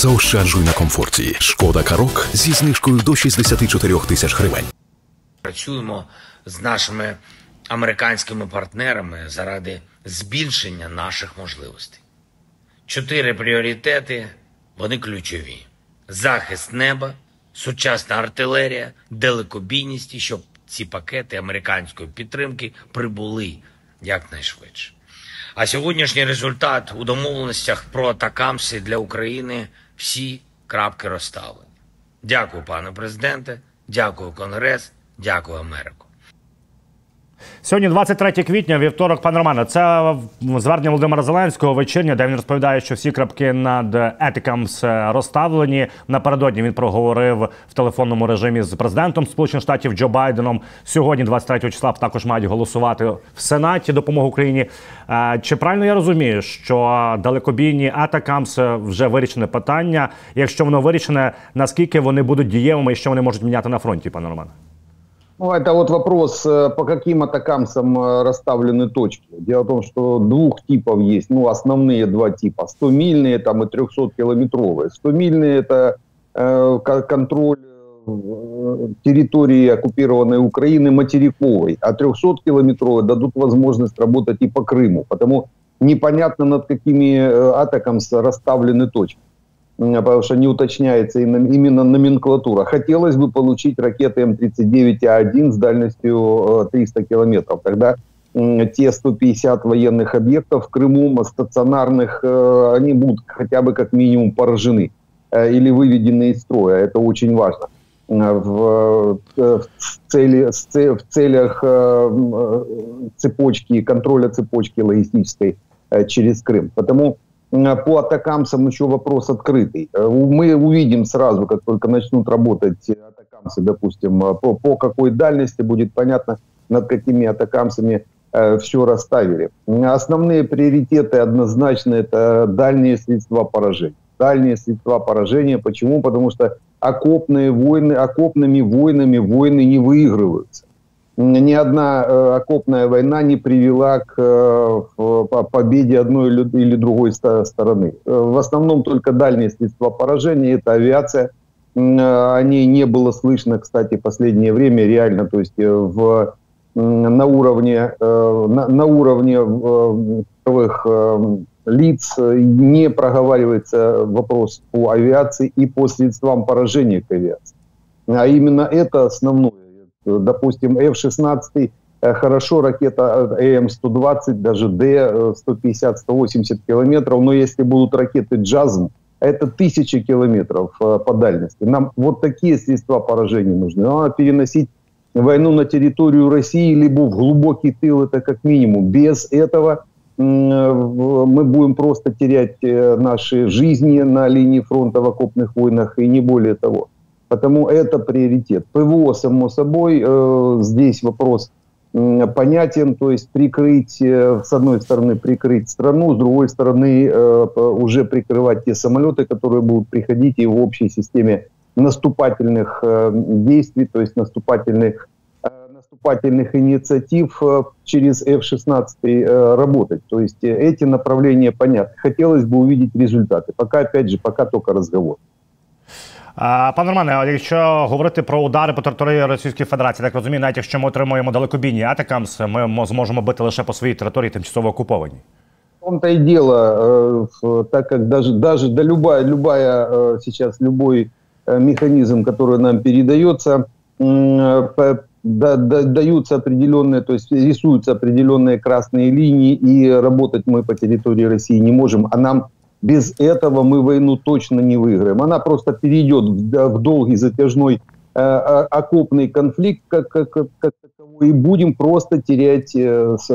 заощаджуй на комфорті. Шкода Карок зі знижкою до 64 тисяч гривень. Працюємо з нашими американськими партнерами заради збільшення наших можливостей. 4 пріоритети, вони ключові. Захист неба, сучасна артилерія, далекобійність, і щоб ці пакети американської підтримки прибули якнайшвидше. А сьогоднішній результат у домовленостях про атакамси для України – всі крапки розставлені. Дякую, пане президенте, дякую, Конгрес, дякую, Америко. Сьогодні 23 квітня, вівторок, пане Романе, це звернення Володимира Зеленського вечірнє, де він розповідає, що всі крапки над етикамс розставлені. Напередодні він проговорив в телефонному режимі з президентом Сполучених Штатів Джо Байденом. Сьогодні, 23 числа, також мають голосувати в Сенаті допомогу Україні. Чи правильно я розумію, що далекобійні атакамс вже вирішене питання? Якщо воно вирішене, наскільки вони будуть дієвими і що вони можуть міняти на фронті, пане Романе? Ну, это вот вопрос, по каким атакамсам расставлены точки. Дело в том, что двух типов есть, ну, основные два типа. 100-мильные там и 300-километровые. 100-мильные – это контроль территории оккупированной Украины материковой, а 300-километровые дадут возможность работать и по Крыму. Потому непонятно, над какими атакамс расставлены точки. Потому что не уточняется именно номенклатура. Хотелось бы получить ракеты М-39А1 с дальностью 300 километров. Тогда те 150 военных объектов в Крыму, стационарных, они будут хотя бы как минимум поражены или выведены из строя. Это очень важно в целях цепочки, контроля цепочки логистической через Крым. Потому по атакамсам еще вопрос открытый. Мы увидим сразу, как только начнут работать атакамсы, допустим, по какой дальности, будет понятно, над какими атакамсами все расставили. Основные приоритеты однозначно это дальние средства поражения. Дальние средства поражения. Почему? Потому что окопными войнами войны не выигрываются. Ни одна окопная война не привела к победе одной или другой стороны. В основном только дальние средства поражения, это авиация. О ней не было слышно, кстати, в последнее время реально, то есть на уровне лиц не проговаривается вопрос по авиации и по средствам поражения к авиации. А именно это основное. Допустим, F-16, хорошо, ракета АМ-120, даже Д, 150-180 километров, но если будут ракеты «Джазм», это 1000 километров по дальности. Нам вот такие средства поражения нужны. Надо переносить войну на территорию России, либо в глубокий тыл, это как минимум. Без этого мы будем просто терять наши жизни на линии фронта в окопных войнах, и не более того. Потому это приоритет. ПВО, само собой, здесь вопрос понятен, то есть прикрыть, с одной стороны, прикрыть страну, с другой стороны, уже прикрывать те самолеты, которые будут приходить и в общей системе наступательных действий, то есть наступательных инициатив через F-16 работать. То есть эти направления понятны. Хотелось бы увидеть результаты. Пока, опять же, пока только разговор. Пане Романе, якщо говорити про удари по території Російської Федерації, так розумію, навіть якщо ми отримуємо далекобійні атакамс, ми зможемо бити лише по своїй території тимчасово окупованій. В том-то и дело, так как даже любой механизм, который нам передается, даются определенные, то есть рисуются определенные красные линии, и работать мы по территории России не можем, а нам без этого мы войну точно не выиграем. Она просто перейдет в долгий затяжной окопный конфликт, как таковой, и будем просто терять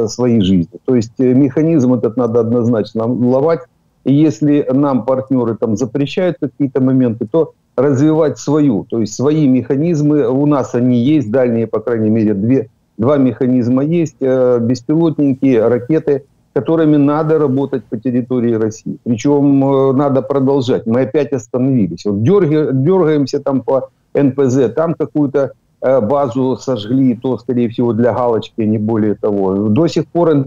свои жизни. То есть механизм этот надо однозначно ловать. И если нам партнеры там запрещают какие-то моменты, то развивать свою. То есть свои механизмы, у нас они есть, дальние, по крайней мере, два механизма есть, беспилотники, ракеты, которыми надо работать по территории России. Причем надо продолжать. Мы опять остановились. Вот дергаемся там по НПЗ, там какую-то базу сожгли, то, скорее всего, для галочки, не более того. До сих пор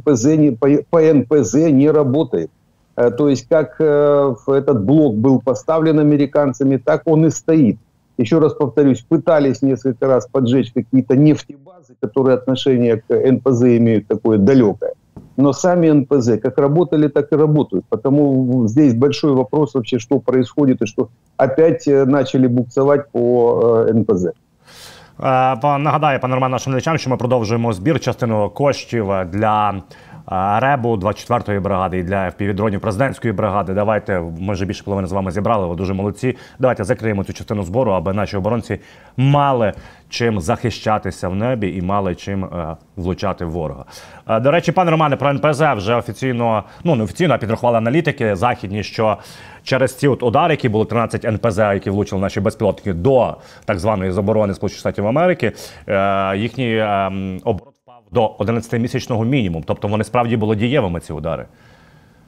по НПЗ не работает. То есть, как этот блок был поставлен американцами, так он и стоит. Еще раз повторюсь, пытались несколько раз поджечь какие-то нефтебазы, которые отношение к НПЗ имеют такое далекое. Но сами НПЗ как работали, так и работают. Потому здесь большой вопрос вообще, что происходит, и что опять начали буксовать по НПЗ. Нагадаю, пане Романе, нашим глядачам, що ми продовжуємо збір частину коштів для РЕБу 24-ї бригади і для FPV-дронів президентської бригади. Давайте, ми вже більше половини з вами зібрали, ви дуже молодці. Давайте закриємо цю частину збору, аби наші оборонці мали чим захищатися в небі і мали чим влучати в ворога. До речі, пане Романе, про НПЗ вже офіційно, ну не офіційно, а підрахували аналітики західні, що через ці от удари, які були 13 НПЗ, які влучили наші безпілотники до так званої заборони Сполучених Штатів Америки, їхній оборот впав до 11-місячного мінімуму. Тобто вони справді були дієвими, ці удари.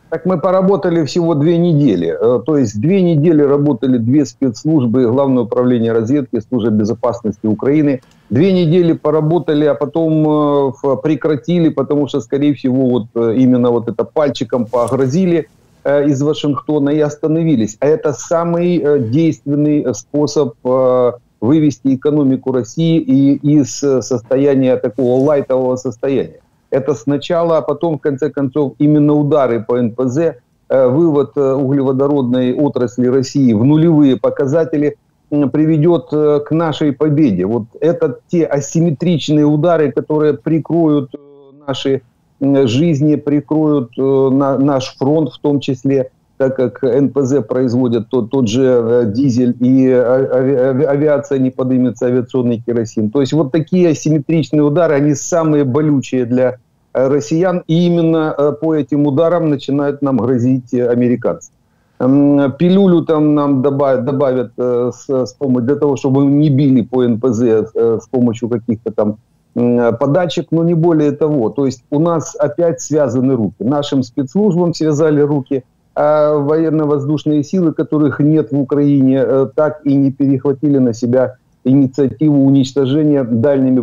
Так мы поработали всего 2 недели. То есть 2 недели работали 2 спецслужбы, Главное управление разведки, Служба безопасности Украины. 2 недели поработали, а потом прекратили, потому что, скорее всего, вот именно вот это пальчиком погрозили из Вашингтона и остановились. А это самый действенный способ вывести экономику России из состояния такого лайтового состояния. Это сначала, а потом, в конце концов, именно удары по НПЗ, вывод углеводородной отрасли России в нулевые показатели приведет к нашей победе. Вот это те асимметричные удары, которые прикроют наши жизни, прикроют наш фронт в том числе, так как НПЗ производят тот же дизель, и авиация не поднимется, авиационный керосин. То есть вот такие асимметричные удары, они самые болючие для россиян, и именно по этим ударам начинают нам грозить американцы. Пилюлю там нам добавят с помощью, для того, чтобы мы не били по НПЗ с помощью каких-то там подачек, но не более того. То есть у нас опять связаны руки. Нашим спецслужбам связали руки, а военно-воздушные силы, которых нет в Украине, так и не перехватили на себя инициативу уничтожения дальними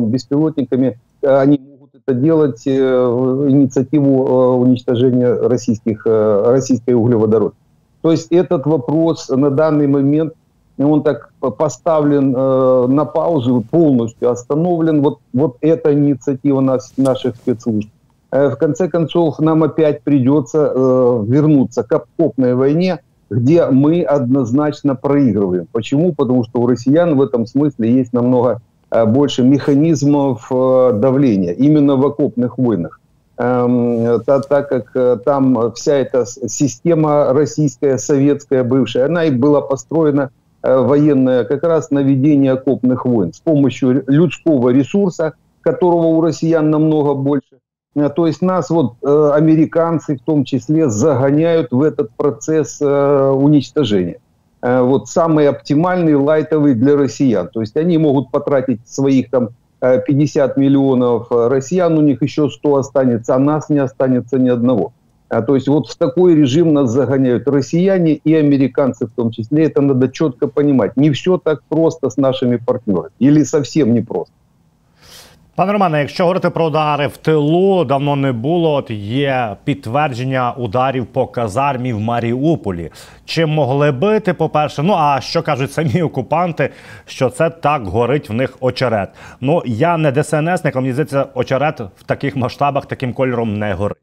беспилотниками. Они могут это делать, инициативу уничтожения российской углеводородной. То есть этот вопрос на данный момент, он так поставлен на паузу, полностью остановлен. Вот эта инициатива наших спецслужб. В конце концов, нам опять придется вернуться к окопной войне, где мы однозначно проигрываем. Почему? Потому что у россиян в этом смысле есть намного больше механизмов давления, именно в окопных войнах. Так как там вся эта система российская, советская, бывшая, она и была построена военная как раз на ведение окопных войн с помощью людского ресурса, которого у россиян намного больше. То есть нас вот американцы в том числе загоняют в этот процесс уничтожения. Вот самый оптимальный, лайтовый для россиян. То есть они могут потратить своих там 50 миллионов россиян, у них еще 100 останется, а нас не останется ни одного. То есть вот в такой режим нас загоняют россияне и американцы в том числе. Это надо четко понимать. Не все так просто с нашими партнерами. Или совсем не просто. Пане Романе, якщо говорити про удари в тилу, давно не було, от є підтвердження ударів по казармі в Маріуполі. Чим могли бити, по-перше? Ну, а що кажуть самі окупанти, що це так горить в них очерет. Ну, я не ДСНСник, але мені здається, очерет в таких масштабах, таким кольором не горить.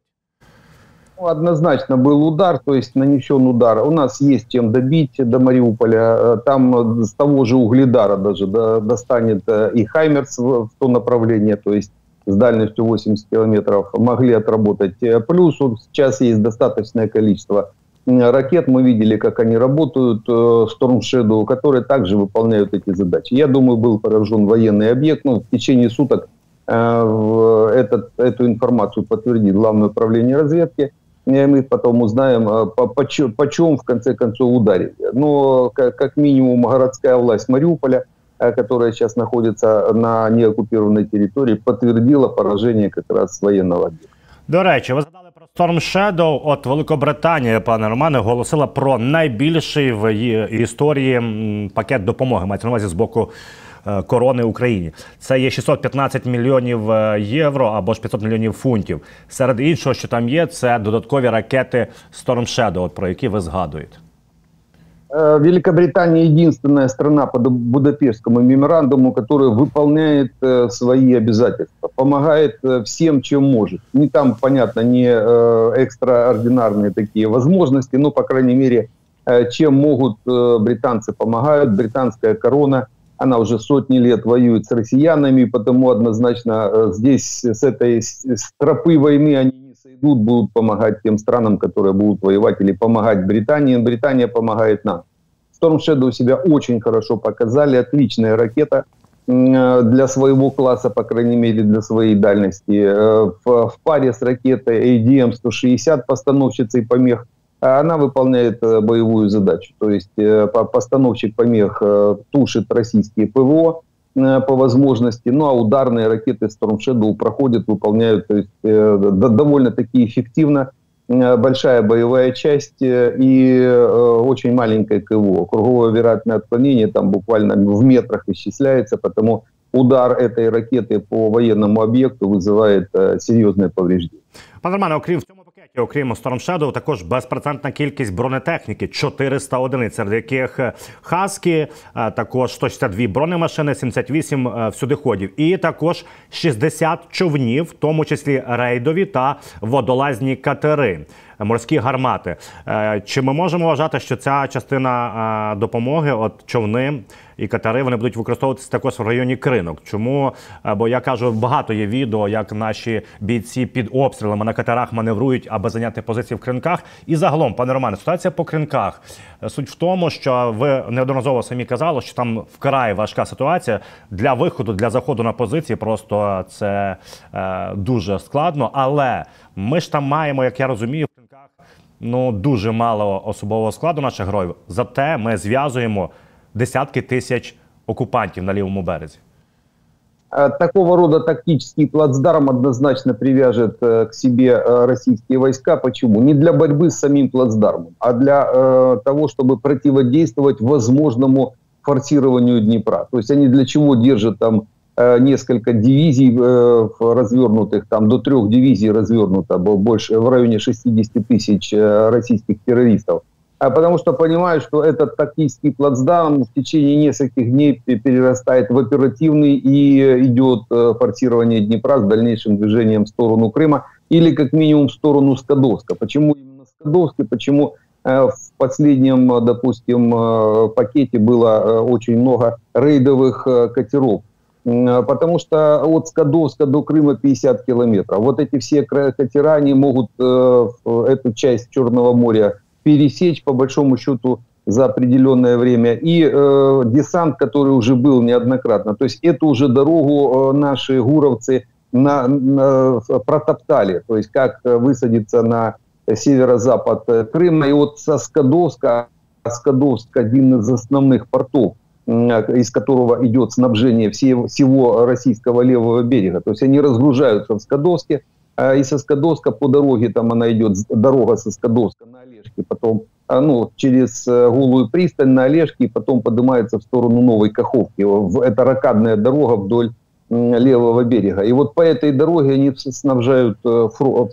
Однозначно был удар, то есть нанесен удар. У нас есть чем добить до Мариуполя. Там с того же Угледара даже достанет и Хаймерс в то направление, то есть с дальностью 80 километров могли отработать. Плюс вот сейчас есть достаточное количество ракет. Мы видели, как они работают, Storm Shadow, которые также выполняют эти задачи. Я думаю, был поражен военный объект. Ну, в течение суток эту информацию подтвердит Главное управление разведки. И мы потом узнаем, почем в конце концов ударили. Но как минимум городская власть Мариуполя, которая сейчас находится на неоккупированной территории, подтвердила поражение как раз военного объекта. До речі, ви згадали про Storm Shadow. От Великобританія, пане Романе, оголосила про найбільший в її історії пакет допомоги, мається на увазі з боку корони Україні. Це є 615 мільйонів євро або ж 500 мільйонів фунтів. Серед іншого, що там є, це додаткові ракети Storm Shadow, от про які ви згадуєте. Великобритания единственная страна по Будапештскому меморандуму, которая выполняет свои обязательства, помогает всем, чем может. Не там, понятно, не экстраординарные такие возможности, но, по крайней мере, чем могут, британцы помогают. Британская корона, она уже сотни лет воюет с россиянами, потому однозначно здесь с этой тропы войны они не сойдут, будут помогать тем странам, которые будут воевать, или помогать Британии. Британия помогает нам. Storm Shadow себя очень хорошо показали, отличная ракета для своего класса, по крайней мере, для своей дальности. В паре с ракетой ADM-160, постановщицей помех, она выполняет боевую задачу. То есть постановщик помех тушит российские ПВО по возможности, ну а ударные ракеты Storm Shadow проходят, выполняют, то есть, довольно-таки эффективно. Большая боевая часть и очень маленькое КВО. Круговое вероятное отклонение там буквально в метрах исчисляется, потому удар этой ракеты по военному объекту вызывает серьезное повреждение. Пане Романе, окрім в цьому пакеті, окрім Storm Shadow, також безпрецедентна кількість бронетехніки – 400 одиниць, серед яких «Хаскі», також 162 бронемашини, 78 всюдиходів. І також 60 човнів, в тому числі рейдові та водолазні катери, морські гармати. Чи ми можемо вважати, що ця частина допомоги, от човни і катери, вони будуть використовуватися також в районі Кринок? Чому? Бо я кажу, багато є відео, як наші бійці під обстрілами на катерах маневрують, аби зайняти позиції в Кринках. І загалом, пане Романе, ситуація по Кринках. Суть в тому, що ви неодноразово самі казали, що там вкрай важка ситуація. Для виходу, для заходу на позиції просто це дуже складно. Але ми ж там маємо, як я розумію, в Кринках дуже мало особового складу наших героїв. Зате ми зв'язуємо десятки тисяч окупантів на лівому березі. Такого рода тактический плацдарм однозначно привяжет к себе российские войска. Почему? Не для борьбы с самим плацдармом, а для того, чтобы противодействовать возможному форсированию Днепра. То есть они для чего держат там несколько дивизий развернутых, там до 3 дивизий развернуто, больше в районе 60 тысяч российских террористов. Потому что понимают, что этот тактический плацдарм в течение нескольких дней перерастает в оперативный и идет форсирование Днепра с дальнейшим движением в сторону Крыма или как минимум в сторону Скадовска. Почему именно Скадовский? Почему в последнем, допустим, пакете было очень много рейдовых катеров? Потому что от Скадовска до Крыма 50 километров. Вот эти все катера, они могут эту часть Черного моря пересечь, по большому счету, за определенное время. И десант, который уже был неоднократно. То есть эту уже дорогу наши гуровцы протоптали. То есть как высадиться на северо-запад Крыма. И вот со Скадовска, Скадовск один из основных портов, из которого идет снабжение всего российского левого берега. То есть они разгружаются в Скадовске, и со Скадовска по дороге, там она идет, дорога со Скадовска на Олежки, потом через Голую пристань на Олежки, и потом поднимается в сторону Новой Каховки. Это рокадная дорога вдоль левого берега. И вот по этой дороге они снабжают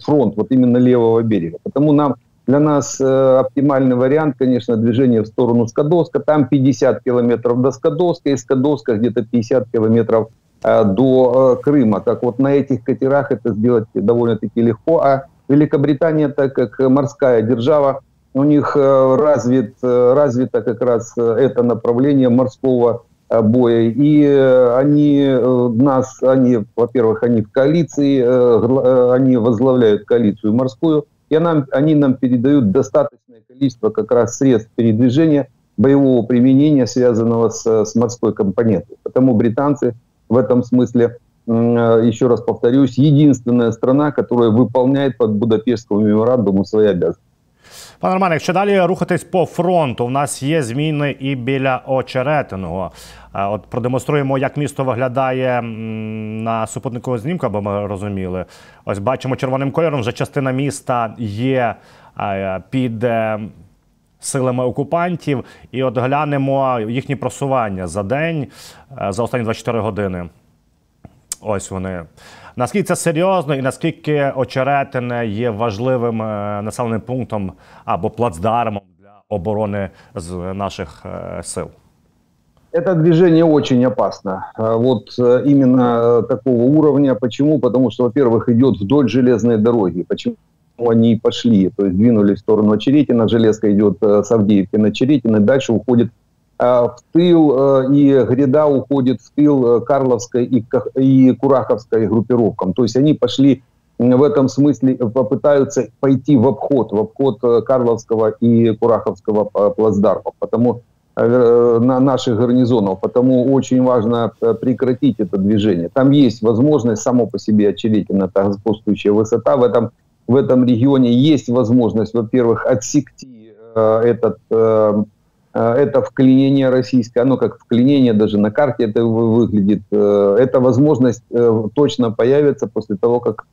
фронт, вот именно левого берега. Потому для нас оптимальный вариант, конечно, движение в сторону Скадовска. Там 50 километров до Скадовска, и Скадовска где-то 50 километров до Крыма. Так вот, на этих катерах это сделать довольно-таки легко. А Великобритания, так как морская держава, у них развито как раз это направление морского боя. И во-первых, они в коалиции, они возглавляют коалицию морскую, и они нам передают достаточное количество как раз средств передвижения, боевого применения, связанного с морской компонентой. Потому британцы в этом смысле, еще раз повторюсь, единственная страна, которая выполняет по Будапештскому меморандуму свои обязанности. Пане Романе, якщо далі рухатись по фронту, у нас є зміни і біля Очеретиного. От продемонструємо, як місто виглядає на супутникову знімку, аби ми розуміли. Ось бачимо червоним кольором, вже частина міста є під силами окупантів. І от глянемо їхні просування за день, за останні 24 години. Ось вони. Наскільки це серйозно і наскільки Очеретине є важливим населеним пунктом або плацдармом для оборони з наших сил? Это движение очень опасно. Вот именно такого уровня. Почему? Потому что, во-первых, идет вдоль железной дороги. Почему они пошли? То есть двинулись в сторону Очеретина, железка идет с Авдеевки на Очеретино, дальше уходит в тыл, и гряда уходит в тыл Карловской и Кураховской группировкам. То есть они пошли в этом смысле, попытаются пойти в обход Карловского и Кураховского плацдармов. Потому на наших гарнизонов, потому очень важно прекратить это движение. Там есть возможность, само по себе Очеретино, это господствующая высота в этом регионе, есть возможность, во-первых, отсекти это вклинение российское, оно как вклинение, даже на карте это выглядит. Эта возможность точно появится после того, как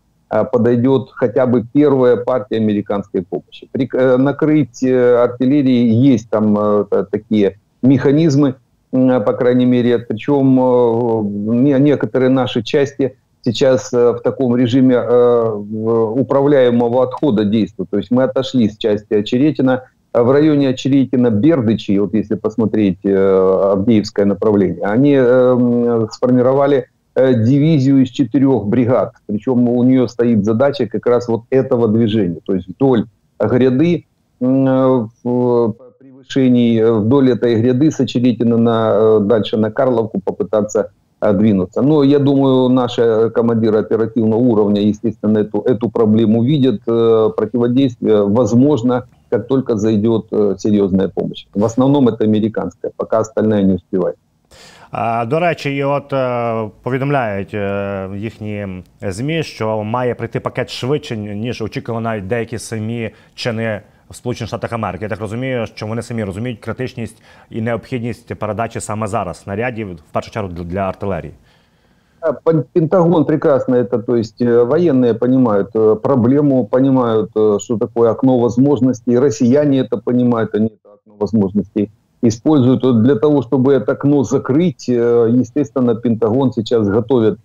подойдет хотя бы первая партия американской помощи. Накрыть артиллерией есть там такие механизмы, по крайней мере, причем некоторые наши части сейчас в таком режиме управляемого отхода действуют. То есть мы отошли с части Очеретина. В районе Очеретина-Бердычи, вот если посмотреть Авдеевское направление, они сформировали дивизию из 4 бригад. Причем у нее стоит задача как раз вот этого движения. То есть вдоль гряды, превышений, вдоль этой гряды с Очеретина дальше на Карловку попытаться двинуться. Но я думаю, наши командиры оперативного уровня, естественно, эту проблему видят. Противодействие возможно, как только зайдет серьезная помощь. В основном это американская, пока остальная не успевает. До речі, і от повідомляють їхні ЗМІ, що має прийти пакет швидше, ніж очікували навіть деякі самі чини в Сполучених Штатах Америки. Я так розумію, що вони самі розуміють критичність і необхідність передачі саме зараз снарядів, в першу чергу для артилерії. Пентагон прекрасно это, то есть военные понимают проблему, понимают, что такое окно возможностей, россияне это понимают, они это окно возможностей используют. Для того, чтобы это окно закрыть, естественно, Пентагон сейчас готовит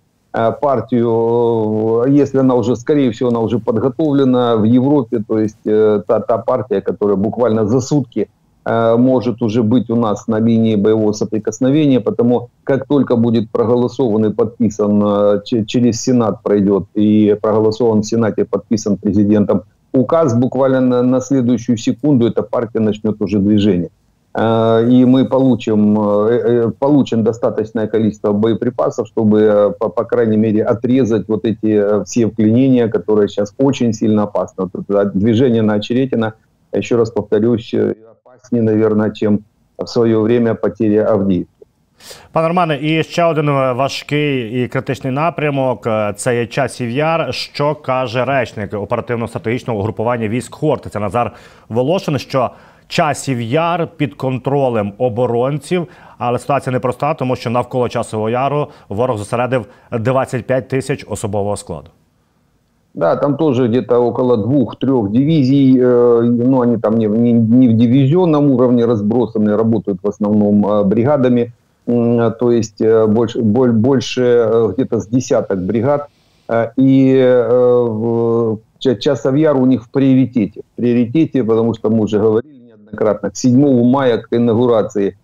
партию, если она уже, скорее всего, она уже подготовлена в Европе, то есть та партия, которая буквально за сутки может уже быть у нас на линии боевого соприкосновения, потому как только будет проголосован и подписан, через Сенат пройдет и проголосован в Сенате, подписан президентом указ, буквально на следующую секунду эта партия начнет уже движение. И мы получим достаточное количество боеприпасов, чтобы, по крайней мере, отрезать вот эти все вклинения, которые сейчас очень сильно опасны. Вот движение на Очеретино, еще раз повторюсь, опаснее, наверное, чем в свое время потеря Авдіївки. Пане Романе, і ще один важкий і критичний напрямок – це є Часів Яр. Що каже речник оперативно-стратегічного угрупування військ Хортиця Назар Волошин, що Часів Яр під контролем оборонців, але ситуація непроста, тому що навколо Часового Яру ворог зосередив 25 тисяч особового складу. Да, там тоже где-то около 2-3 дивизий, но они там не в дивизионном уровне разбросаны, работают в основном бригадами, то есть больше где-то с десяток бригад. И Часов Яр у них в приоритете, потому что мы уже говорили неоднократно, к 7 мая, к инаугурации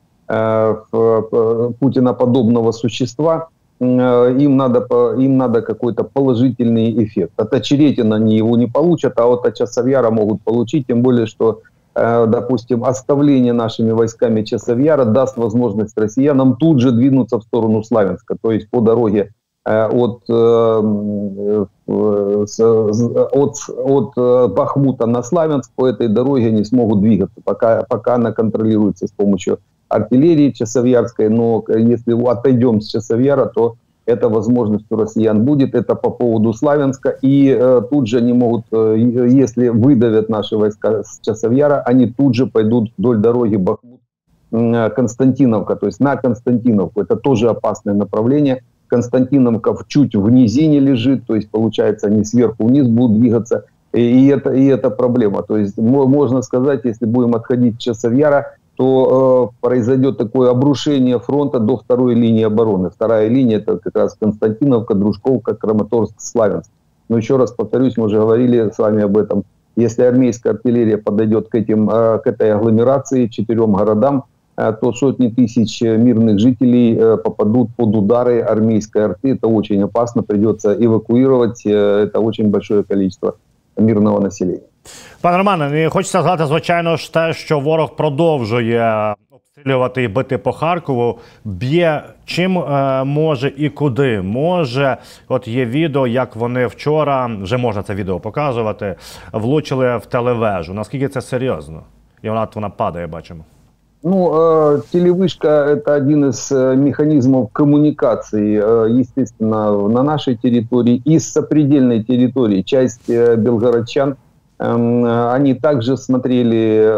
Путина подобного существа, им надо какой-то положительный эффект. От Очеретина они его не получат, а вот от Часов Яра могут получить, тем более, что, допустим, оставление нашими войсками Часов Яра даст возможность россиянам тут же двинуться в сторону Славянска, то есть по дороге от Бахмута на Славянск, по этой дороге они смогут двигаться, пока она контролируется с помощью артиллерии Часовьярской, но если отойдем с Часов Яра, то эта возможность у россиян будет, это по поводу Славянска, и тут же они могут, если выдавят наши войска с Часов Яра, они тут же пойдут вдоль дороги Бахмут-Константиновка, то есть на Константиновку, это тоже опасное направление. Константиновка чуть в низине лежит, то есть получается они сверху вниз будут двигаться. И это проблема. То есть можно сказать, если будем отходить от Часов Яра, то произойдет такое обрушение фронта до второй линии обороны. Вторая линия — это как раз Константиновка, Дружковка, Краматорск, Славянск. Но еще раз повторюсь, мы уже говорили с вами об этом. Если армейская артиллерия подойдет к этой агломерации, 4 городам, то сотни тысяч мирных жителей попадут под удары армейской арты. Это очень опасно, придется эвакуировать это очень большое количество мирного населення. Пане Романе, хочеться згадати, звичайно ж, те, що ворог продовжує обстрілювати і бити по Харкову. Б'є чим може і куди може. От є відео, як вони вчора, вже можна це відео показувати, влучили в телевежу. Наскільки це серйозно? І вона падає, бачимо. Ну, телевышка – это один из механизмов коммуникации, естественно, на нашей территории и с сопредельной территории. Часть белгородчан, они также смотрели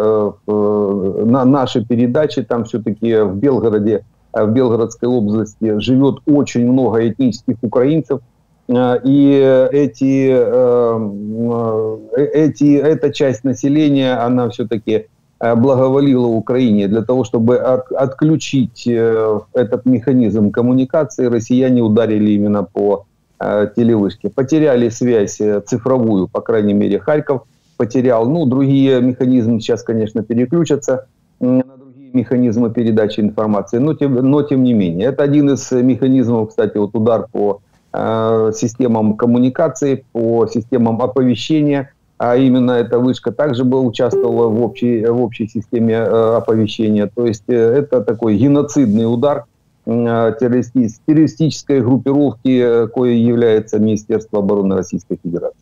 на наши передачи. Там все-таки в Белгороде, в Белгородской области живет очень много этнических украинцев. И эта часть населения, она все-таки благоволила Украине. Для того, чтобы отключить этот механизм коммуникации, россияне ударили именно по телевышке. Потеряли связь цифровую, по крайней мере, Харьков потерял. Ну, другие механизмы сейчас, конечно, переключатся на другие механизмы передачи информации, но тем не менее. Это один из механизмов, кстати, вот удар по системам коммуникации, по системам оповещения. А именно эта вышка также участвовала в общей системе оповещения. То есть это такой геноцидный удар террористической группировки, коей является Министерство обороны Российской Федерации.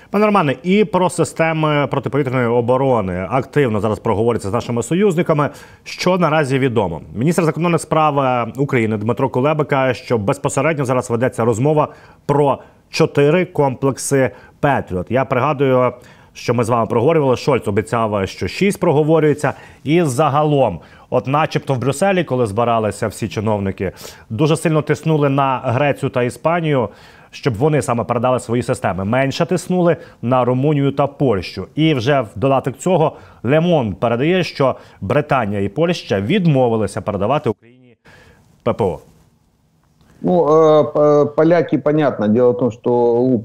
Пане Романе, і про системи протиповітряної оборони активно зараз проговориться з нашими союзниками. Що наразі відомо? Міністр закордонних справ України Дмитро Кулеба каже, що безпосередньо зараз ведеться розмова про 4 комплекси «Петріот». Я пригадую, що ми з вами проговорювали, Шольц обіцяв, що 6 проговорюється. І загалом, от начебто в Брюсселі, коли збиралися всі чиновники, дуже сильно тиснули на Грецію та Іспанію, щоб вони саме передали свої системи. Менше тиснули на Румунію та Польщу. І вже в додаток цього Le Monde передає, що Британія і Польща відмовилися передавати Україні ППО. Ну, поляки, понятно. Дело в том, что у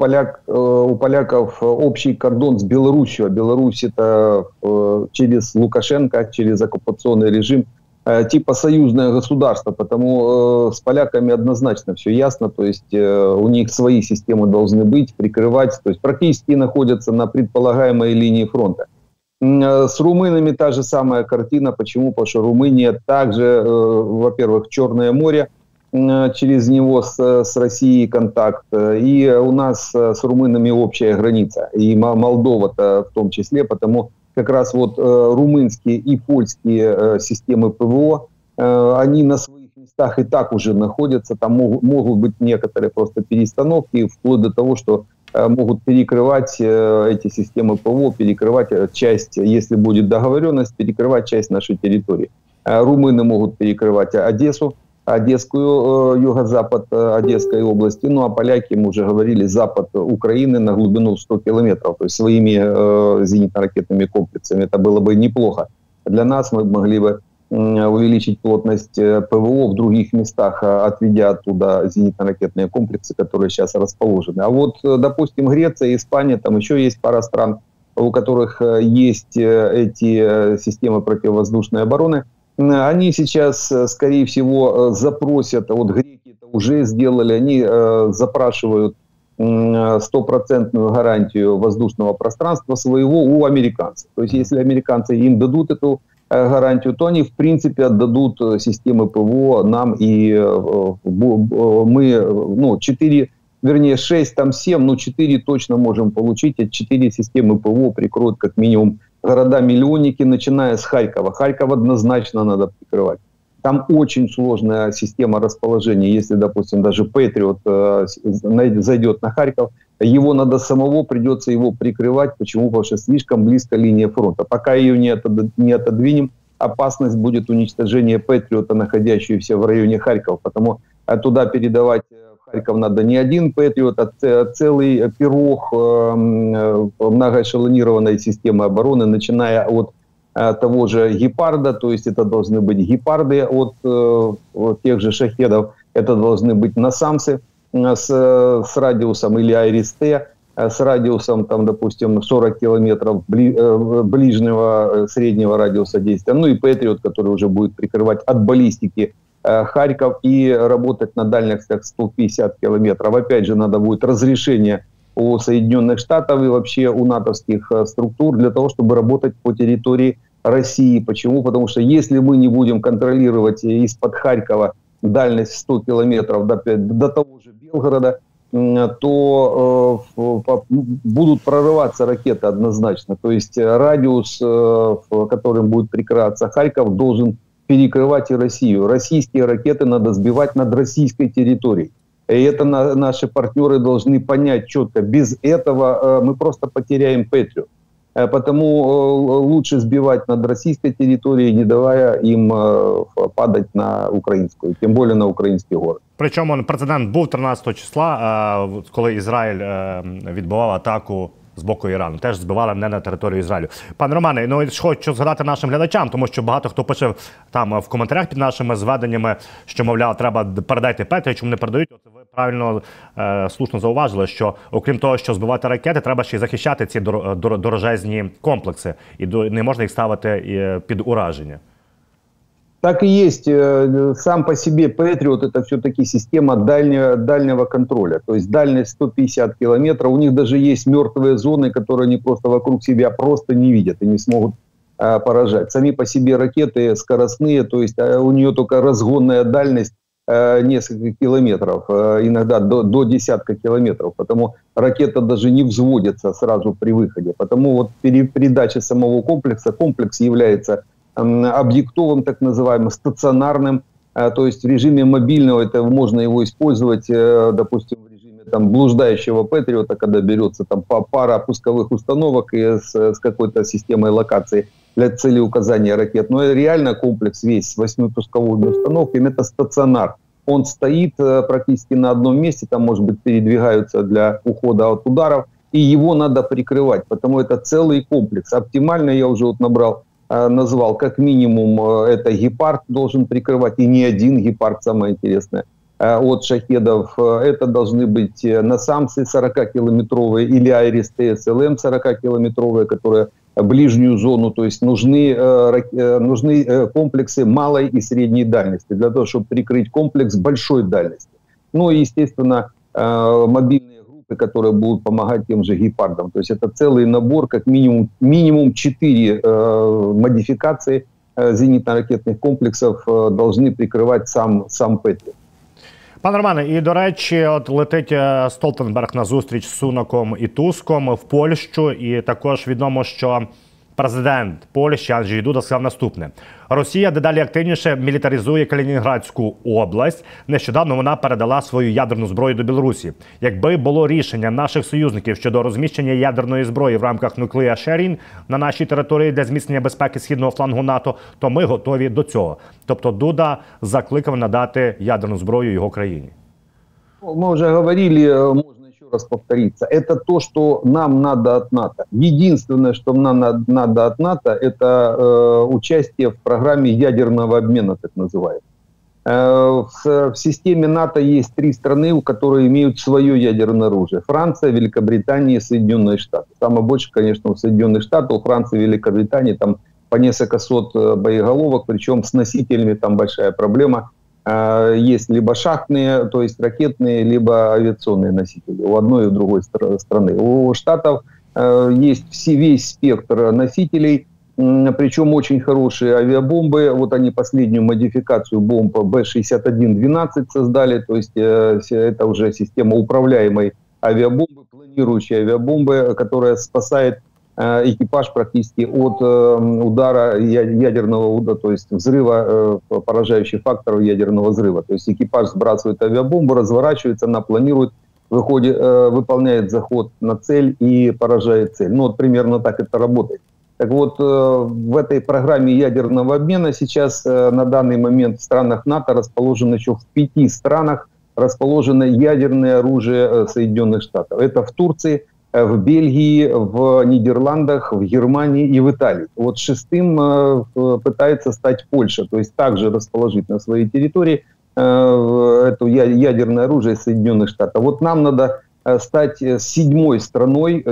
поляков общий кордон с Беларусью. А Беларусь — это через Лукашенко, через оккупационный режим, типа союзное государство. Потому с поляками однозначно все ясно. То есть у них свои системы должны быть, прикрывать. То есть практически находятся на предполагаемой линии фронта. С румынами та же самая картина. Почему? Потому что Румыния также, во-первых, Черное море, через него с Россией контакт. И у нас с румынами общая граница. И Молдова-то в том числе. Потому как раз вот румынские и польские системы ПВО, они на своих местах и так уже находятся. Там могут быть некоторые просто перестановки, вплоть до того, что могут перекрывать эти системы ПВО, перекрывать часть, если будет договоренность, перекрывать часть нашей территории. Румыны могут перекрывать Одессу, Одесскую, юго-запад Одесской области. Ну а поляки, мы уже говорили, запад Украины на глубину 100 километров. То есть своими зенитно-ракетными комплексами. Это было бы неплохо. Для нас мы могли бы увеличить плотность ПВО в других местах, отведя оттуда зенитно-ракетные комплексы, которые сейчас расположены. А вот, допустим, Греция, Испания, там еще есть пара стран, у которых есть эти системы противовоздушной обороны. Они сейчас, скорее всего, запросят, вот греки это уже сделали, они запрашивают 100% гарантию воздушного пространства своего у американцев. То есть, если американцы им дадут эту гарантию, то они, в принципе, отдадут системы ПВО нам, и мы, 4, вернее, 6, там 7, но 4 точно можем получить, а 4 системы ПВО прикроют как минимум города-миллионники, начиная с Харькова. Харьков однозначно надо прикрывать. Там очень сложная система расположения. Если, допустим, даже Патриот зайдет на Харьков, его надо самого, придется его прикрывать. Почему? Потому что слишком близко линия фронта. Пока ее не отодвинем, опасность будет уничтожения Патриота, находящегося в районе Харькова. Потому туда передавать в Харьков надо не один Патриот, а целый пирог многоэшелонированной системы обороны, начиная от того же «Гепарда», то есть это должны быть «Гепарды» от тех же «Шахедов», это должны быть «Насамсы» с радиусом или «Айрис-Т», с радиусом, там, допустим, 40 километров ближнего среднего радиуса действия. Ну и «Патриот», который уже будет прикрывать от баллистики Харьков и работать на дальностях 150 километров. Опять же, надо будет разрешение у Соединенных Штатов и вообще у натовских структур для того, чтобы работать по территории России. Почему? Потому что если мы не будем контролировать из-под Харькова дальность 100 километров до того же Белгорода, то будут прорываться ракеты однозначно. То есть радиус, которым будет прикрываться Харьков, должен перекрывать и Россию. Российские ракеты надо сбивать над российской территорией. И это наши партнеры должны понять четко. Без этого мы просто потеряем Патриот. Потому лучше сбивать над российской территорией, не давая им падать на українську, тим більше на український город. Причому прецедент був 13 числа, коли Ізраїль відбивав атаку з боку Ірану. Теж збивали не на територію Ізраїлю. Пане Романе, ну хочу згадати нашим глядачам, тому що багато хто пише там в коментарях під нашими зведеннями, що, мовляв, треба передати Петрі, чому не передають. От ви правильно, слушно зауважили, що окрім того, що збивати ракети, треба ще й захищати ці дорожезні комплекси. І не можна їх ставити під ураження. Так и есть. Сам по себе Патриот — это все-таки система дальнего контроля. То есть дальность 150 километров. У них даже есть мертвые зоны, которые они просто вокруг себя просто не видят и не смогут поражать. Сами по себе ракеты скоростные, то есть у нее только разгонная дальность несколько километров, иногда до десятка километров. Потому ракета даже не взводится сразу при выходе. Потому вот передача самого комплекс является объектовым, так называемым, стационарным, то есть в режиме мобильного это можно его использовать, допустим, в режиме там блуждающего Патриота, когда берется там пара пусковых установок и с какой-то системой локации для цели указания ракет. Но реально комплекс весь с 8 пусковыми установками — это стационар. Он стоит практически на одном месте, там, может быть, передвигаются для ухода от ударов, и его надо прикрывать, потому это целый комплекс. Оптимально я уже вот назвал, как минимум, это «Гепард» должен прикрывать, и не один «Гепард», самое интересное, от «Шахедов». Это должны быть «Насамсы» 40-километровые или «Айрис-Т» СЛМ 40-километровые, которые ближнюю зону, то есть нужны комплексы малой и средней дальности для того, чтобы прикрыть комплекс большой дальности. Ну и, естественно, мобильные группы, которые будут помогать тем же «Гепардам». То есть это целый набор, как минимум 4 модификации зенитно-ракетных комплексов должны прикрывать сам Петрі. Пане Романе, і, до речі, от летить Столтенберг на зустріч з Сунаком і Туском в Польщу, і також відомо, що президент Польщі Анджей Дуда сказав наступне. Росія дедалі активніше мілітаризує Калінінградську область. Нещодавно вона передала свою ядерну зброю до Білорусі. Якби було рішення наших союзників щодо розміщення ядерної зброї в рамках Nuclear Sharing на нашій території для зміцнення безпеки східного флангу НАТО, то ми готові до цього. Тобто Дуда закликав надати ядерну зброю його країні. Мы уже говорили, можно еще раз повториться, это то, что нам надо от НАТО. Единственное, что нам надо от НАТО, это участие в программе ядерного обмена, так называемой. В системе НАТО есть 3 страны, которые имеют свое ядерное оружие. Франция, Великобритания и Соединенные Штаты. Самое больше, конечно, у Соединенных Штатов, у Франции и Великобритании там по несколько сот боеголовок, причем с носителями там большая проблема. Есть либо шахтные, то есть ракетные, либо авиационные носители у одной и у другой страны. У Штатов есть весь спектр носителей, причем очень хорошие авиабомбы. Вот они последнюю модификацию бомб Б-61-12 создали, то есть это уже система управляемой авиабомбы, планирующей авиабомбы, которая спасает экипаж практически от удара ядерного удара, то есть взрыва, поражающих факторов ядерного взрыва. То есть экипаж сбрасывает авиабомбу, разворачивается, она планирует, выполняет заход на цель и поражает цель. Ну вот примерно так это работает. Так вот, в этой программе ядерного обмена сейчас на данный момент в странах НАТО расположено еще в 5 странах расположено ядерное оружие Соединенных Штатов. Это в Турции, в Бельгии, в Нидерландах, в Германии и в Италии. Вот шестым пытается стать Польша, то есть также расположить на своей территории это ядерное оружие Соединенных Штатов. Вот нам надо стать седьмой страной,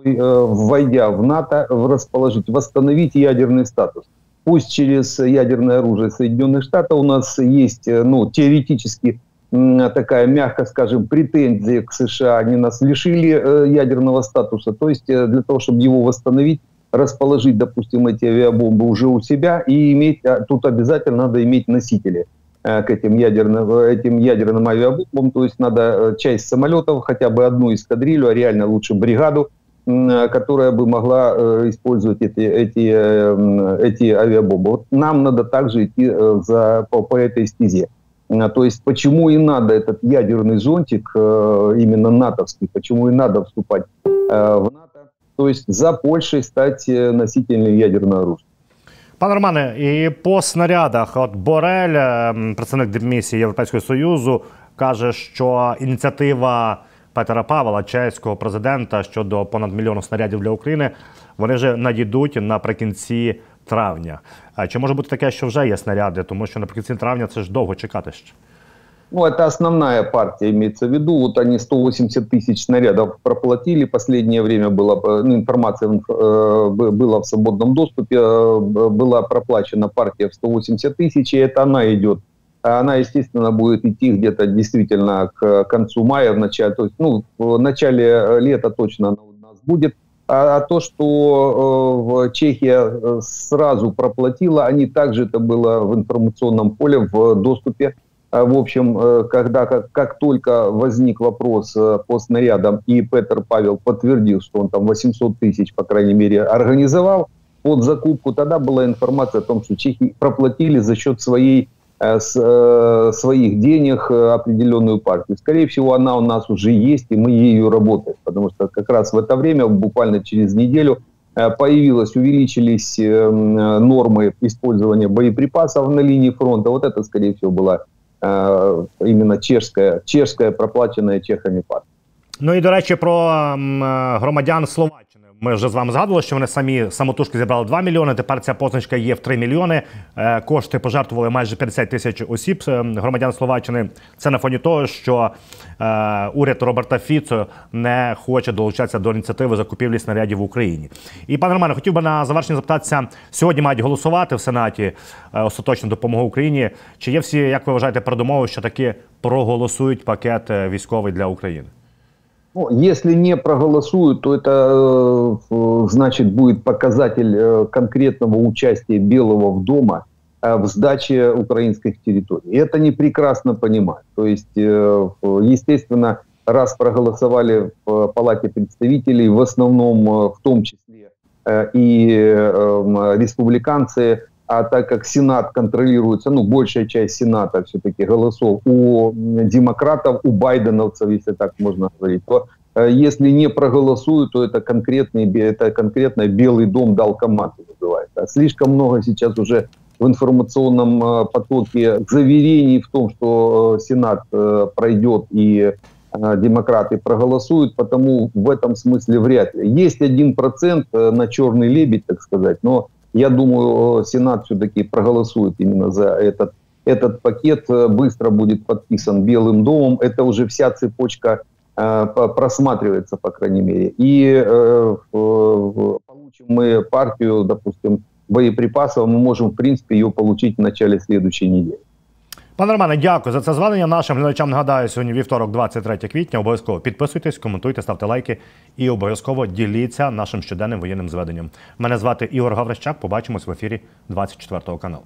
войдя в НАТО, расположить, восстановить ядерный статус. Пусть через ядерное оружие Соединенных Штатов у нас есть, ну, теоретически такая, мягко скажем, претензия к США. Они нас лишили ядерного статуса. То есть для того, чтобы его восстановить, расположить, допустим, эти авиабомбы уже у себя и иметь, тут обязательно надо иметь носители к этим ядерным авиабомбам. То есть надо часть самолетов, хотя бы одну эскадрилью, а реально лучше бригаду, которая бы могла использовать эти авиабомбы. Вот нам надо также идти по этой стезе. То есть почему и надо этот ядерный зонтик, именно натовский, почему и надо вступать в НАТО, то есть за Польшей стать носителем ядерного оружия. Пане Романе, і по снарядах, от Борель, представник дипмісії Європейського Союзу, каже, що ініціатива Петера Павла, чеського президента, щодо понад 1 мільйона снарядів для України, вони вже надійдуть наприкінці травня. А чи може бути таке, що вже є снаряди? Тому що наприкінці травня це ж довго чекати ще. Ну, это основная партия, имеется в виду. Вот они 180 тысяч снарядов проплатили. Последнее время информация была в свободном доступе. Была проплачена партия в 180 тысяч, и это она идет. Она, естественно, будет идти где-то действительно к концу мая, в начале, то есть, ну, в начале лета точно она у нас будет. А то, что Чехия сразу проплатила, они также, это было в информационном поле, в доступе. В общем, как только возник вопрос по снарядам, и Петр Павел подтвердил, что он там 800 тысяч, по крайней мере, организовал под закупку, тогда была информация о том, что чехи проплатили за счет своих денег определенную партию. Скорее всего, она у нас уже есть, и мы ею работаем, потому что как раз в это время, буквально через неделю, увеличились нормы использования боеприпасов на линии фронта. Вот это, скорее всего, была именно чешская проплаченная чехами партія. Ну і, до речі, про громадян Словаччини. Ми вже з вами згадували, що вони самі самотужки зібрали 2 мільйони, тепер ця позначка є в 3 мільйони. Кошти пожертвували майже 50 тисяч осіб, громадян Словаччини. Це на фоні того, що уряд Роберта Фіцо не хоче долучатися до ініціативи закупівлі снарядів в Україні. І, пане Романе, хотів би на завершення запитатися, сьогодні мають голосувати в Сенаті остаточну допомогу Україні. Чи є всі, як ви вважаєте, передумови, що таки проголосують пакет військовий для України? Ну, если не проголосуют, то это, значит, будет показатель конкретного участия Белого дома в сдаче украинских территорий. И это они прекрасно понимают. То есть, естественно, раз проголосовали в Палате представителей, в основном, в том числе и республиканцы, а так как Сенат контролируется, ну, большая часть Сената все-таки голосов у демократов, у байденовцев, если так можно говорить, то если не проголосуют, то это конкретно Белый дом дал команду, называется. Слишком много сейчас уже в информационном потоке заверений в том, что Сенат пройдет и демократы проголосуют, потому в этом смысле вряд ли. Есть 1% на черный лебедь, так сказать, но я думаю, Сенат все-таки проголосует именно за этот пакет, быстро будет подписан Белым домом. Это уже вся цепочка просматривается, по крайней мере. И получим мы партию, допустим, боеприпасов, мы можем, в принципе, ее получить в начале следующей недели. Пане Романе, дякую за це звернення. Нашим глядачам нагадаю, сьогодні вівторок, 23 квітня. Обов'язково підписуйтесь, коментуйте, ставте лайки і обов'язково діліться нашим щоденним воєнним зведенням. Мене звати Ігор Гаврищак. Побачимось в ефірі 24 каналу.